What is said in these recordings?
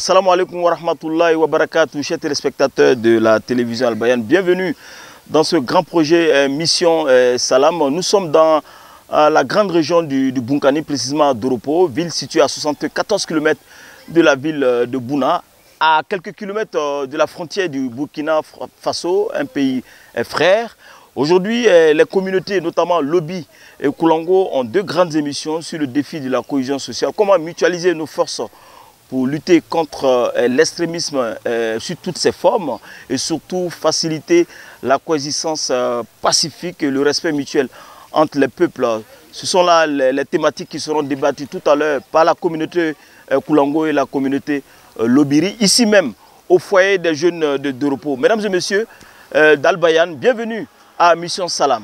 Assalamu alaikum wa rahmatullahi wa barakatuh, chers téléspectateurs de la télévision Al Bayan. Bienvenue dans ce grand projet Mission Salam. Nous sommes dans la grande région du Bunkani, précisément à Doropo, ville située à 74 km de la ville de Bouna, à quelques kilomètres de la frontière du Burkina Faso, un pays frère. Aujourd'hui, les communautés, notamment Lobby et Koulango, ont deux grandes émissions sur le défi de la cohésion sociale. Comment mutualiser nos forces pour lutter contre l'extrémisme sous toutes ses formes et surtout faciliter la coexistence pacifique et le respect mutuel entre les peuples. Ce sont là les thématiques qui seront débattues tout à l'heure par la communauté Koulango et la communauté Lobiri, ici même au foyer des jeunes de Doropo. Mesdames et messieurs d'Al Bayan, bienvenue à Mission Salam.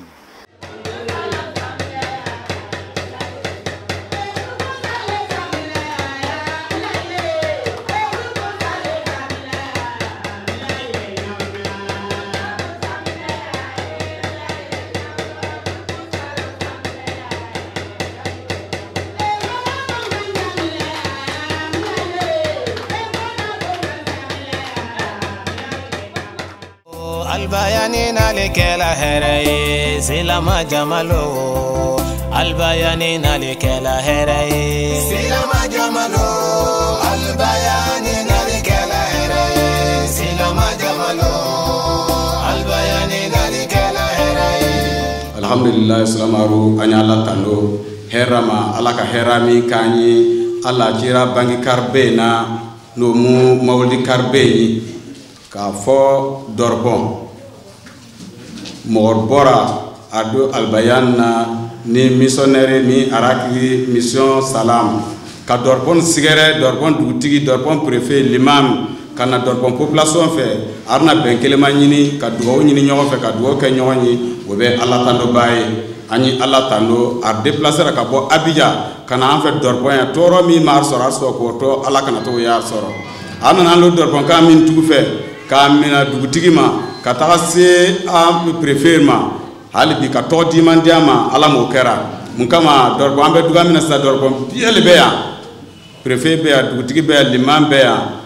Albayanina lekela herai silama jamalo albayanina lekela herai silama jamalo albayanina lekela herai silama jamalo albayanina lekela herai alhamdulillah salamaru anyala tando herama alaka herami kanyi ala jira bangi karbena no mu mawli karbeni ka fo dorbon Morbora ado Al Bayan ni missionnaire ni araki mission salam ka dorbon sigere dorbon dugutigi dorbon préfet l'imam kana dorbon population fait arna ben kelema nyini ka dugo nyini nyogo fe ka dugo ke nyogo ni wobe Allah tando baye ani Allah tando a déplacer ka bo Abidjan kana en fait dorbon ya toro mi mar sora so ko to Allah kana to ya soro arna lo dorbon ka min tugu fe ka mina dugutigi ma kataga se a préfet ma hali bi ka to di mandiama ala mo kera mun kama dorbo ambe duga mina sa dorbo biele be ya préfet be ya dugutigi be ya l'imam be ya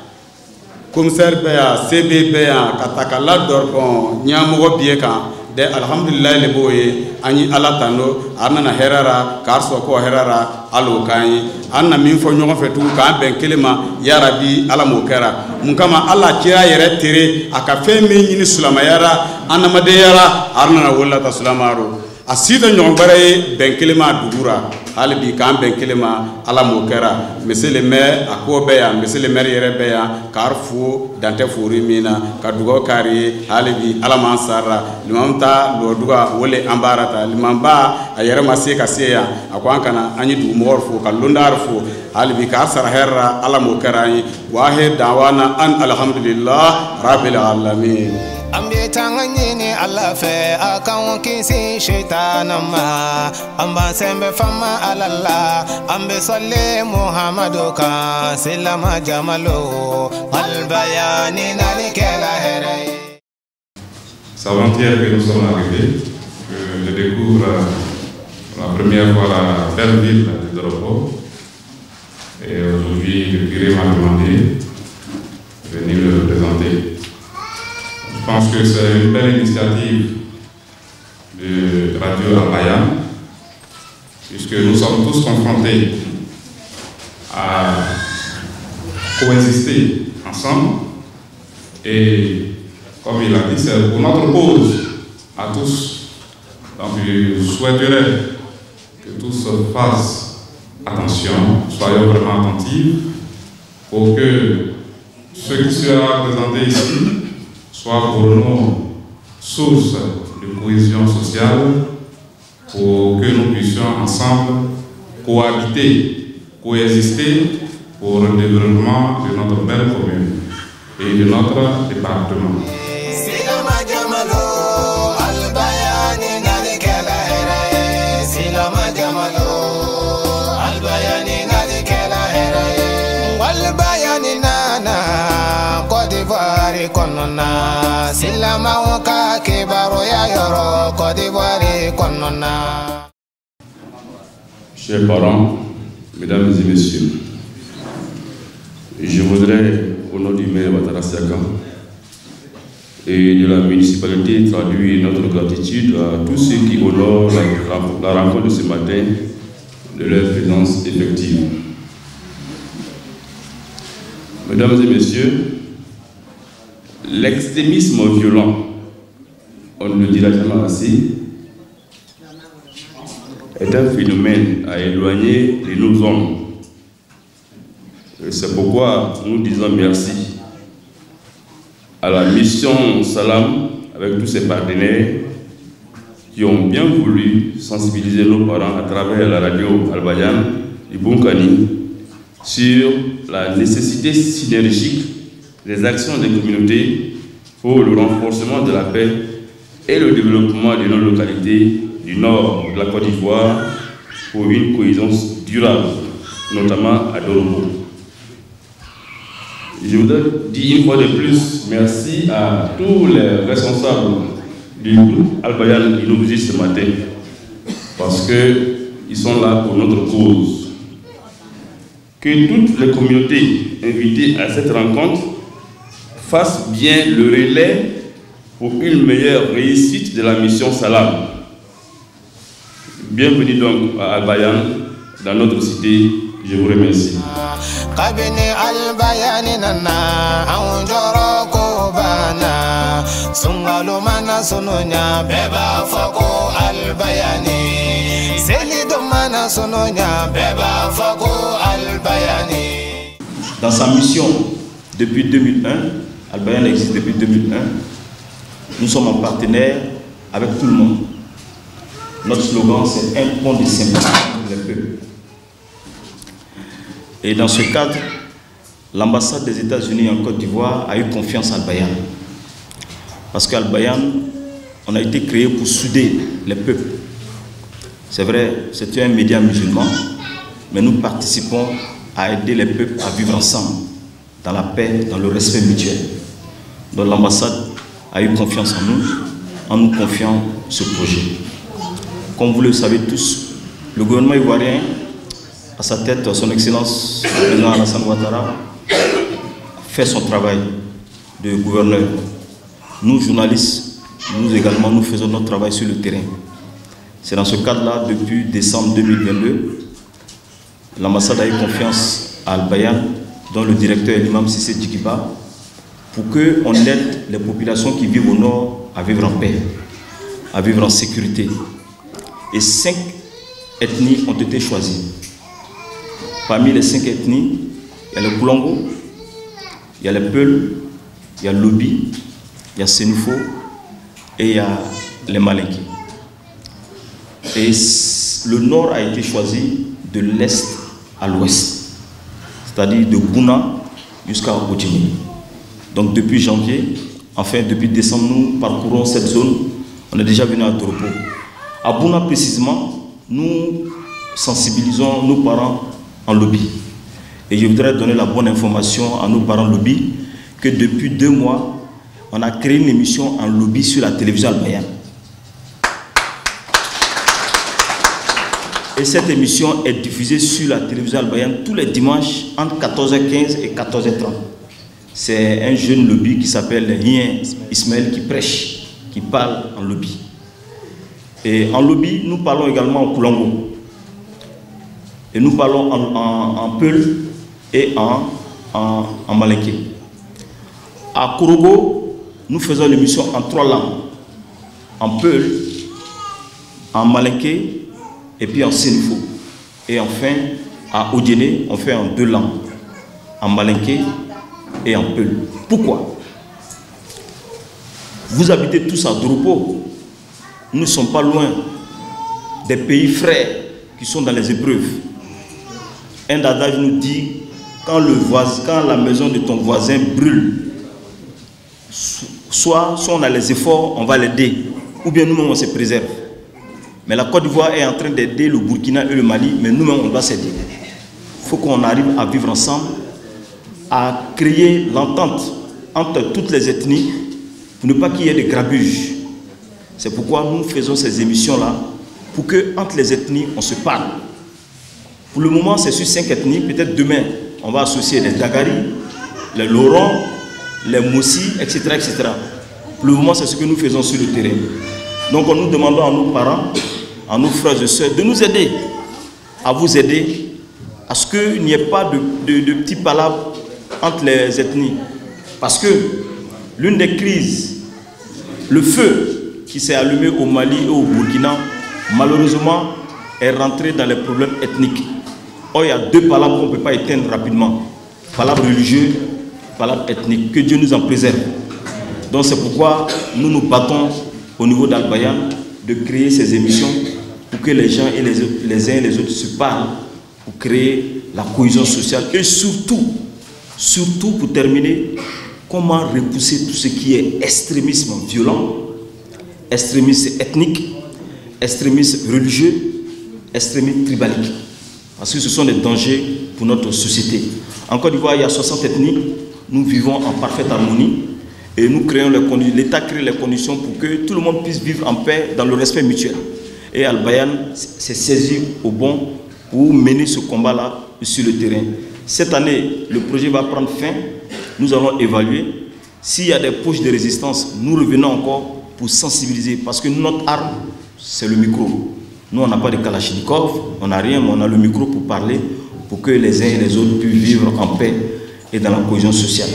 commissaire be ya CB be ya kataka la dorbo nyamugo biye kan de alhamdulillah le boye ani ala tando arna na herara karso ko herara alo kan anna min fo nyogo fetu ka ben kelema ya rabbi ala mo kera mun kama ala kira yere tere aka fe min ni sulama yara anamade yara arna na wala ta sulamaro asida nyogo bare ben kelema dugura halibi kan ben kelema ala mo kera monsieur le maire akobe ya monsieur le maire yere be ya karfu dante furi mina kadugo kari halibi ala mansara limamta lo duga wole ambarata limamba ayere mase kaseya akwan kana anyi du morfu kalundarfu halibi ka sara herra ala mo kerani wahid dawana an alhamdulillah rabbil alamin ambe tanganyini alla fe akan kisi shaitanama amba sembe fama alalla ambe salle muhammadu ka silama jamalo albayanina likela herai. C'est avant-hier que nous sommes arrivés, que je découvre la première fois la belle ville de Doropo. Et aujourd'hui, le curé m'a demandé de venir le représenter. Je pense que c'est une belle initiative de Radio Al Bayan, puisque nous sommes tous confrontés à coexister ensemble. Et comme il a dit, c'est pour notre cause à tous. Donc je souhaiterais que tous fassent attention, soyons vraiment attentifs pour que ce qui sera présenté ici soit pour nous source de cohésion sociale, pour que nous puissions ensemble cohabiter, coexister pour le développement de notre belle commune et de notre département. Chers parents, mesdames et messieurs, Je voudrais, au nom du maire Ouattara Siaka et de la municipalité, traduire notre gratitude à tous ceux qui honorent la rencontre de ce matin de leur présence effective. Mesdames et messieurs, l'extrémisme violent, on ne le dira jamais assez, est un phénomène à éloigner de nos hommes. C'est pourquoi nous disons merci à la mission Salam avec tous ses partenaires qui ont bien voulu sensibiliser nos parents à travers la radio Al-Bayan du Bunkani sur la nécessité synergique des actions des communautés pour le renforcement de la paix et le développement de nos localités du nord de la Côte d'Ivoire pour une cohésion durable, notamment à Dorobo. Je voudrais dire une fois de plus merci à tous les responsables du groupe Al-Bayan qui nous visitent ce matin parce qu'ils sont là pour notre cause. Que toutes les communautés invitées à cette rencontre fassent bien le relais pour une meilleure réussite de la mission Salam. Bienvenue donc à Al-Bayan, dans notre cité. Je vous remercie. Dans sa mission depuis 2001, Al-Bayan existe depuis 2001, nous sommes en partenaire avec tout le monde. Notre slogan, c'est un pont de sympathie pour les peuples. Et dans ce cadre, l'ambassade des États-Unis en Côte d'Ivoire a eu confiance à Al-Bayan. Parce qu'Al-Bayan, on a été créé pour souder les peuples. C'est vrai, c'est un média musulman, mais nous participons à aider les peuples à vivre ensemble, dans la paix, dans le respect mutuel. Donc l'ambassade a eu confiance en nous confiant ce projet. Comme vous le savez tous, le gouvernement ivoirien, à sa tête, son Excellence, le président Alassane Ouattara, fait son travail de gouverneur. Nous, journalistes, nous également, nous faisons notre travail sur le terrain. C'est dans ce cadre-là, depuis décembre 2022, l'ambassade a eu confiance à Al-Bayan, dont le directeur est l'imam Sissé Djikiba, pour qu'on aide les populations qui vivent au nord à vivre en paix, à vivre en sécurité. Et 5 ethnies ont été choisies. Parmi les 5 ethnies, il y a le Koulongo, il y a les Peuls, il y a l'Obi, il y a Sénoufo et il y a les Malinké. Et le nord a été choisi de l'est à l'ouest, c'est-à-dire de Bouna jusqu'à Odjini. Donc depuis janvier, enfin depuis décembre, nous parcourons cette zone. On est déjà venu à Doropo. À Bouna précisément, nous sensibilisons nos parents en lobby. Et je voudrais donner la bonne information à nos parents lobby que depuis 2 mois, on a créé une émission en lobby sur la télévision Al-Bayan. Et cette émission est diffusée sur la télévision Al-Bayan tous les dimanches entre 14h15 et 14h30. C'est un jeune lobby qui s'appelle Hien Ismaël qui prêche, qui parle en lobby. Et en lobby, nous parlons également en Koulongo. Et nous parlons en Peul et en Malinké. À Korogo, nous faisons l'émission en 3 langues. En Peul, en Malinké et puis en Sénoufo. Et enfin, à Odjene, on fait en 2 langues. En Malinké et en Peul. Pourquoi? Vous habitez tous à Doropo. Nous ne sommes pas loin des pays frères qui sont dans les épreuves. Un adage nous dit, quand la maison de ton voisin brûle, soit on a les efforts, on va l'aider, ou bien nous-mêmes on se préserve. Mais la Côte d'Ivoire est en train d'aider le Burkina et le Mali, mais nous-mêmes on doit s'aider. Il faut qu'on arrive à vivre ensemble, à créer l'entente entre toutes les ethnies, pour ne pas qu'il y ait de grabuge. C'est pourquoi nous faisons ces émissions-là, pour que entre les ethnies, on se parle. Pour le moment, c'est sur 5 ethnies, peut-être demain, on va associer les Dagari, les Laurent, les Moussi, etc., etc. Pour le moment, c'est ce que nous faisons sur le terrain. Donc nous demandons à nos parents, à nos frères et sœurs de nous aider, à vous aider, à ce qu'il n'y ait pas de petits palabres entre les ethnies. Parce que l'une des crises, le feu qui s'est allumé au Mali et au Burkina, malheureusement, est rentré dans les problèmes ethniques. Or, il y a deux palabres qu'on ne peut pas éteindre rapidement. Palabres religieuses, palabres ethniques. Que Dieu nous en préserve. Donc c'est pourquoi nous nous battons au niveau d'Al-Bayan de créer ces émissions pour que les gens et les uns et les autres se parlent, pour créer la cohésion sociale et surtout pour terminer, comment repousser tout ce qui est extrémisme violent, extrémisme ethnique, extrémisme religieux, extrémisme tribalique. Parce que ce sont des dangers pour notre société. En Côte d'Ivoire, il y a 60 ethnies. Nous vivons en parfaite harmonie et nous créons l'État crée les conditions pour que tout le monde puisse vivre en paix dans le respect mutuel. Et Al-Bayan s'est saisi au bon pour mener ce combat-là sur le terrain. Cette année, le projet va prendre fin. Nous allons évaluer. S'il y a des poches de résistance, nous revenons encore pour sensibiliser. Parce que notre arme, c'est le micro. Nous, on n'a pas de Kalachnikov, on n'a rien, mais on a le micro pour parler, pour que les uns et les autres puissent vivre en paix et dans la cohésion sociale.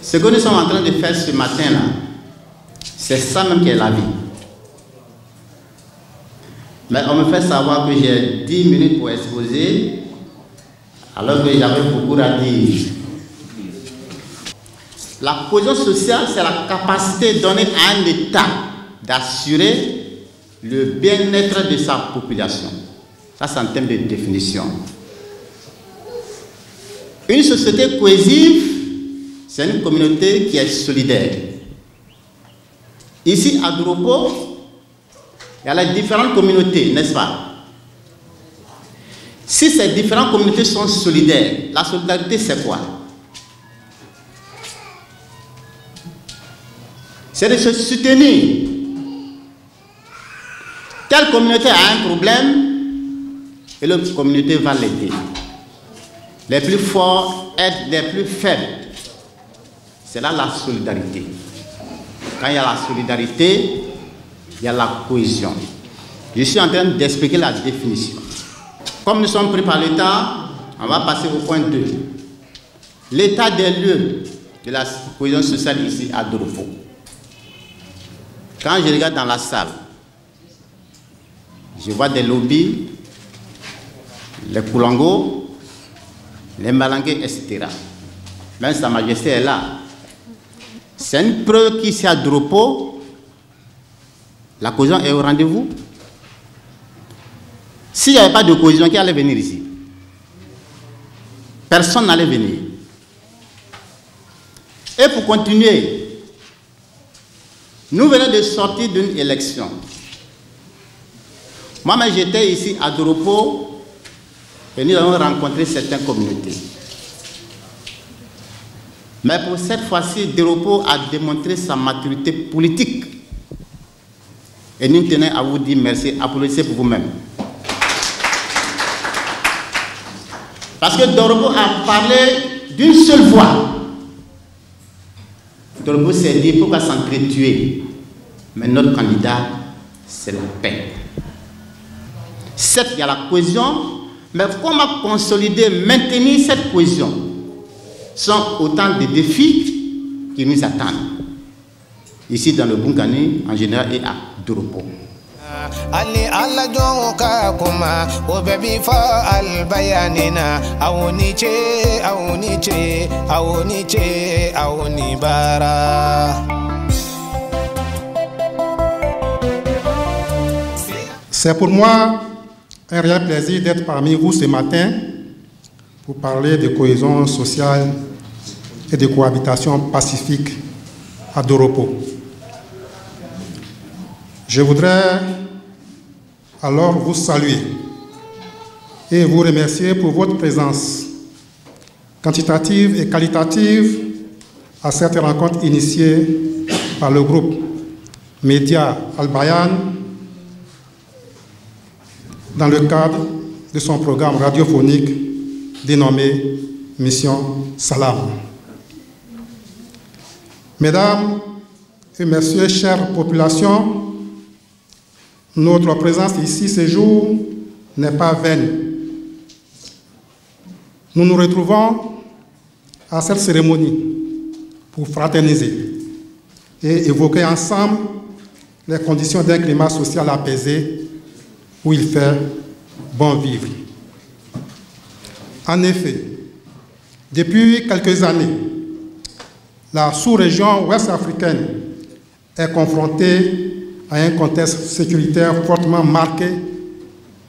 Ce que nous sommes en train de faire ce matin-là, c'est ça même qui est la vie. Mais on me fait savoir que j'ai 10 minutes pour exposer, alors que j'avais beaucoup à dire. La cohésion sociale, c'est la capacité donnée à un État d'assurer le bien-être de sa population. Ça, c'est en termes de définition. Une société cohésive, c'est une communauté qui est solidaire. Ici, à Doropo, il y a les différentes communautés, n'est-ce pas? Si ces différentes communautés sont solidaires, la solidarité, c'est quoi? C'est de se soutenir. Telle communauté a un problème et l'autre communauté va l'aider. Les plus forts aident les plus faibles. C'est là la solidarité. Quand il y a la solidarité, il y a la cohésion. Je suis en train d'expliquer la définition. Comme nous sommes pris par l'État, on va passer au point 2. L'état des lieux de la cohésion sociale ici à Doropo. Quand je regarde dans la salle, je vois des lobbies, les Koulangos, les Malangués, etc. Même Sa Majesté est là. C'est une preuve qu'ici à Doropo, la cohésion est au rendez-vous. S'il n'y avait pas de cohésion, qui allait venir ici? Personne n'allait venir. Et pour continuer, nous venons de sortir d'une élection. Moi-même, j'étais ici à Doropo et nous avons rencontré certaines communautés. Mais pour cette fois-ci, Doropo a démontré sa maturité politique. Et nous tenons à vous dire merci, applaudissez pour vous-même. Parce que Doropo a parlé d'une seule voix. Doropo s'est dit, pourquoi s'entretuer? Mais notre candidat, c'est la paix. Certes, il y a la cohésion, mais comment consolider, maintenir cette cohésion? Ce sont autant de défis qui nous attendent. Ici dans le Bunkani, en général, et à Doropo. Ali alla jonka kuma obebi fa albayanina awoniche awoniche awoniche awonibara. C'est pour moi un réel plaisir d'être parmi vous ce matin pour parler de cohésion sociale et de cohabitation pacifique à Doropo. Je voudrais alors vous saluer et vous remercier pour votre présence quantitative et qualitative à cette rencontre initiée par le groupe Média Al-Bayan dans le cadre de son programme radiophonique dénommé Mission Salam. Mesdames et messieurs, chères populations, notre présence ici ce jour n'est pas vaine. Nous nous retrouvons à cette cérémonie pour fraterniser et évoquer ensemble les conditions d'un climat social apaisé où il fait bon vivre. En effet, depuis quelques années, la sous-région ouest africaine est confrontée à un contexte sécuritaire fortement marqué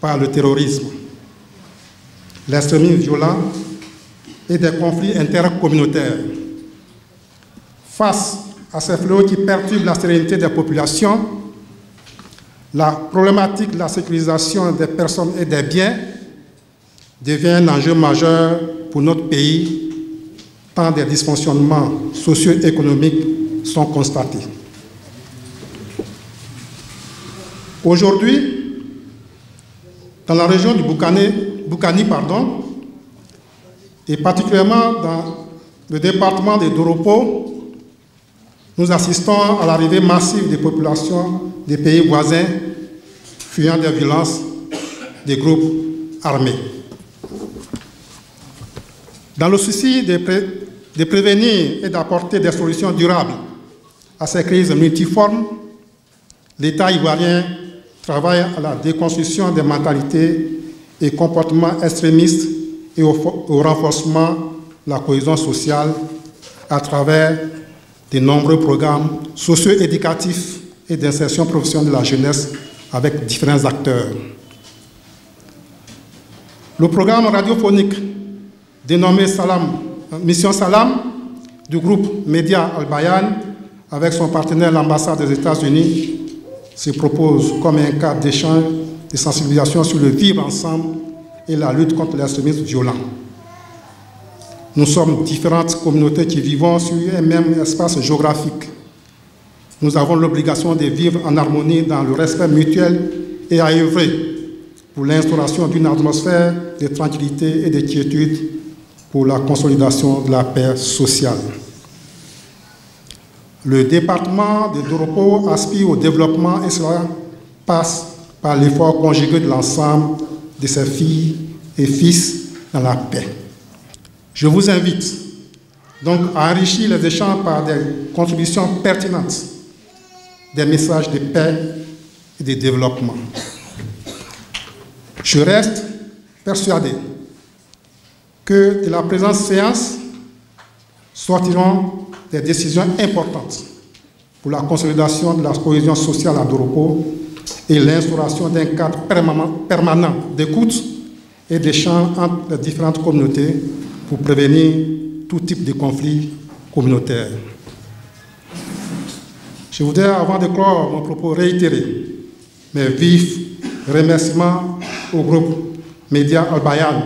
par le terrorisme, l'extrémisme violent et des conflits intercommunautaires. Face à ces fléaux qui perturbent la sérénité des populations, la problématique de la sécurisation des personnes et des biens devient un enjeu majeur pour notre pays, tant des dysfonctionnements socio-économiques sont constatés. Aujourd'hui, dans la région du Boukani, et particulièrement dans le département de Doropo, nous assistons à l'arrivée massive des populations des pays voisins fuyant des violences des groupes armés. Dans le souci de prévenir et d'apporter des solutions durables à ces crises multiformes, l'État ivoirien travaille à la déconstruction des mentalités et comportements extrémistes et au renforcement de la cohésion sociale à travers de nombreux programmes socio-éducatifs et d'insertion professionnelle de la jeunesse avec différents acteurs. Le programme radiophonique dénommé Mission Salam du groupe Média Al-Bayan avec son partenaire l'ambassade des États-Unis se propose comme un cadre d'échange, de sensibilisation sur le vivre ensemble et la lutte contre l'extrémisme violent. Nous sommes différentes communautés qui vivons sur un même espace géographique. Nous avons l'obligation de vivre en harmonie dans le respect mutuel et à œuvrer pour l'instauration d'une atmosphère de tranquillité et de quiétude pour la consolidation de la paix sociale. Le département de Doropo aspire au développement et cela passe par l'effort conjugué de l'ensemble de ses filles et fils dans la paix. Je vous invite donc à enrichir les échanges par des contributions pertinentes, des messages de paix et de développement. Je reste persuadé que de la présente séance sortiront des décisions importantes pour la consolidation de la cohésion sociale à Doropo et l'instauration d'un cadre permanent d'écoute et d'échange entre les différentes communautés pour prévenir tout type de conflits communautaires. Je voudrais, avant de clore mon propos, réitérer mes vifs remerciements au groupe Média Al-Bayan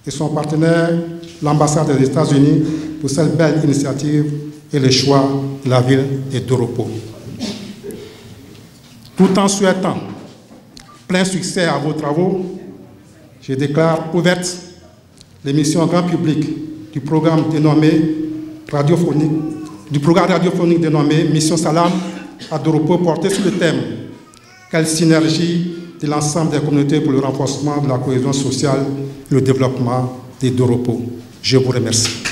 et son partenaire, l'ambassade des États-Unis, pour cette belle initiative et le choix de la ville de Doropo. Tout en souhaitant plein succès à vos travaux, je déclare ouverte l'émission grand public du programme radiophonique dénommé Mission Salam à Doropo, porté sur le thème « Quelle synergie de l'ensemble des communautés pour le renforcement de la cohésion sociale et le développement de Doropo ». Je vous remercie.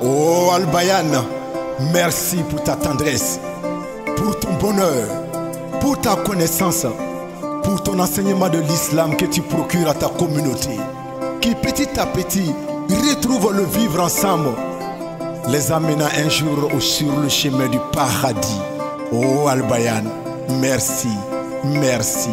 Oh Al-Bayan, merci pour ta tendresse, pour ton bonheur, pour ta connaissance, pour ton enseignement de l'islam que tu procures à ta communauté, qui petit à petit retrouve le vivre ensemble, les amenant un jour sur le chemin du paradis. Oh Al Bayan, merci, merci.